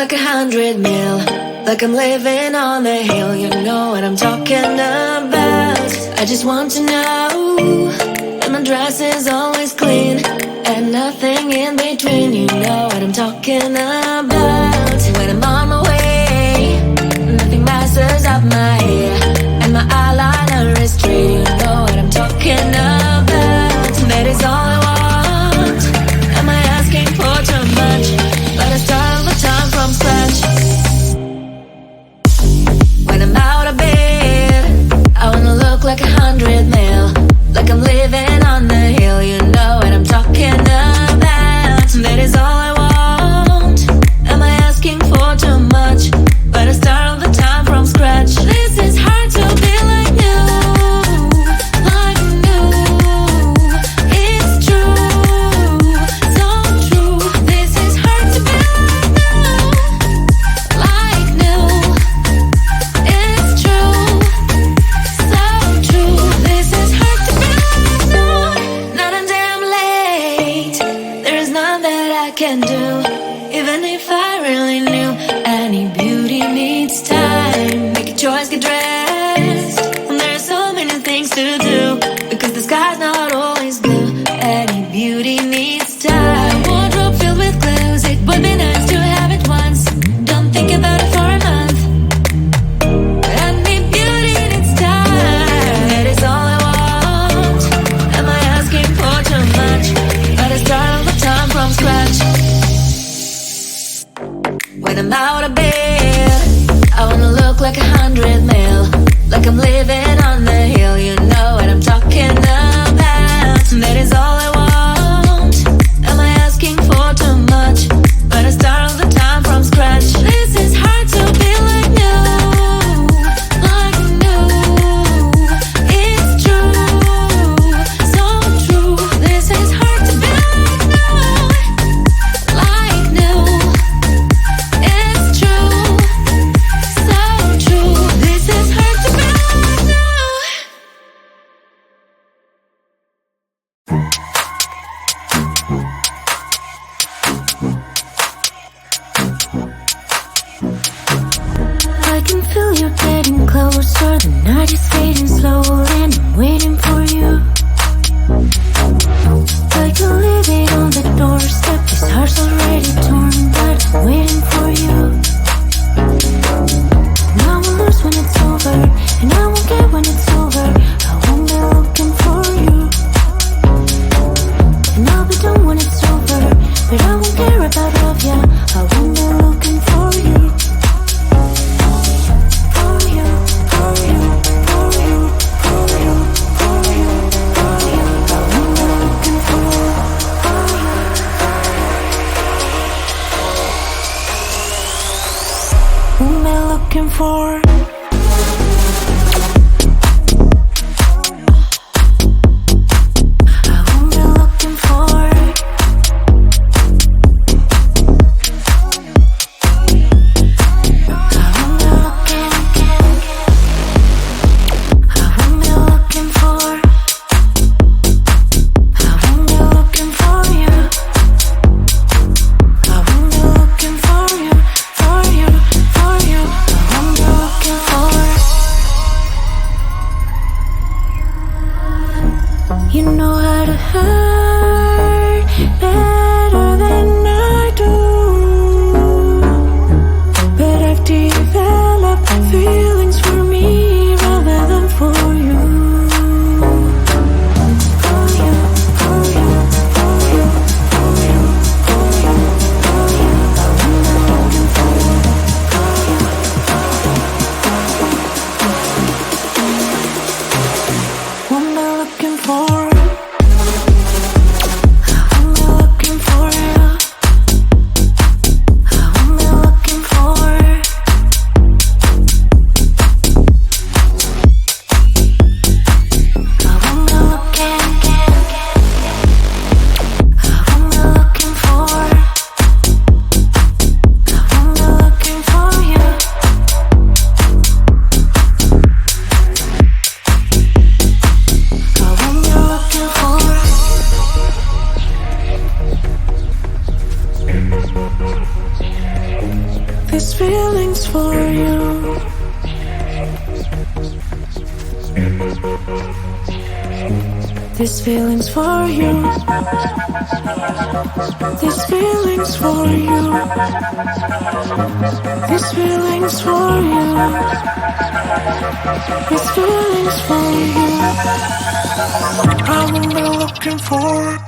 like 100 mil, like I'm living on the hill. You know what I'm talking about. I just want to know that my dress is always clean and nothing in between. You know what I'm talking about. When I'm on my way, nothing messes up my hair, and my eyeliner is straight. You know what I'm talking about. That is all I want. Am I asking for too much? But I start all the time from scratch. When I'm out of bed, I wanna look like 100 mil, like I'm living on the hill. You know what I'm talking about. That is all I want. Am I asking for too much? But I start all the time from scratch. This is hard to be like you, like new. It's true, so true. This is hard to be like new, it's true, so true. This is hard to be like new. Not a damn late. There is none that I can do, even if I really knew. Any beauty needs time. Make a choice, get dressed. And there are so many things to do, because the sky's not always blue. Any beauty needs time. A wardrobe filled with clothes, it would be nice to have it once. Don't think about it for a month. Any beauty needs time. That is all I want. Am I asking for too much? But I start all the time from scratch. When I'm out of bed, I wanna look like 100 mil, like I'm living on the hill. You know what I'm talking about. That is all I want. Am I asking for too much? But I start all the time from scratch. This is hard to be like new, like new. It's true, so true. This is hard to be like new. It's true, so true. This is hard to be like new. I can feel you getting closer. The night is fading slow, and I'm waiting for you. I can leave it on the doorstep. This heart's already torn, but I'm waiting for you. And I will lose when it's over, and I won't get when it's over. I won't be looking for you, and I'll be done when it's over. But I won't care about love, yeah. I won't be looking for you. For you, for you, for you, for you, for you, for you. I won't be looking for you. Won't be looking for. I won't be looking for. I won't be looking. I won't be looking for. I won't be looking for you. I won't be looking for you, for you, for you. I won't be looking for. You know how to hurt better than I do, but I've developed feelings for me rather than for you. For you, for you, for you, for you, for you, for you. I won't be looking for you. Won't be looking for. This feeling's for you. This feeling's for you. This feeling's for you. This feeling's for you. I won't be looking for it.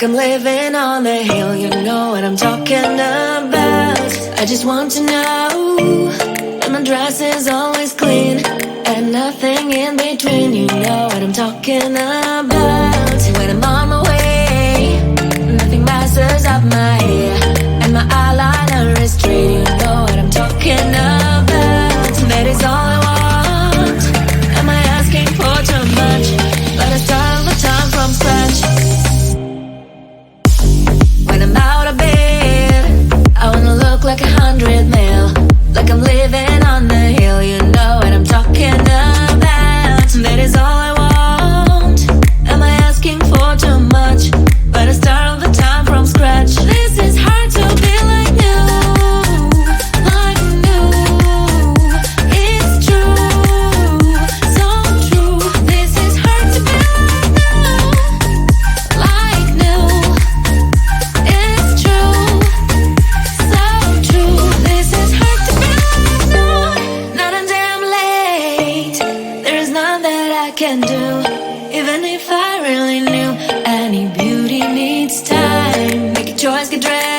like I'm living on the hill. You know what I'm talking about. I just want to know that my dress is always clean and nothing in between. You know what I'm talking about. When I'm on my way, nothing messes up my hair, and my eyeliner is straight. You know what I'm talking about. That is all I want. Am I asking for too much? But I start all the time from scratch. When I'm out of bed, I wanna look like 100 mil, like I'm living on the hill. You know what I'm talking about. That is all I want. Am I asking for too much? But I start all the time from scratch. This is hard to be like new, like new. It's true, so true. This is hard to be like new, it's true, so true. This is hard to be like new. Not a damn late. There is none that I can do. Even if I really knew, any beauty needs time. Make a choice, get dressed.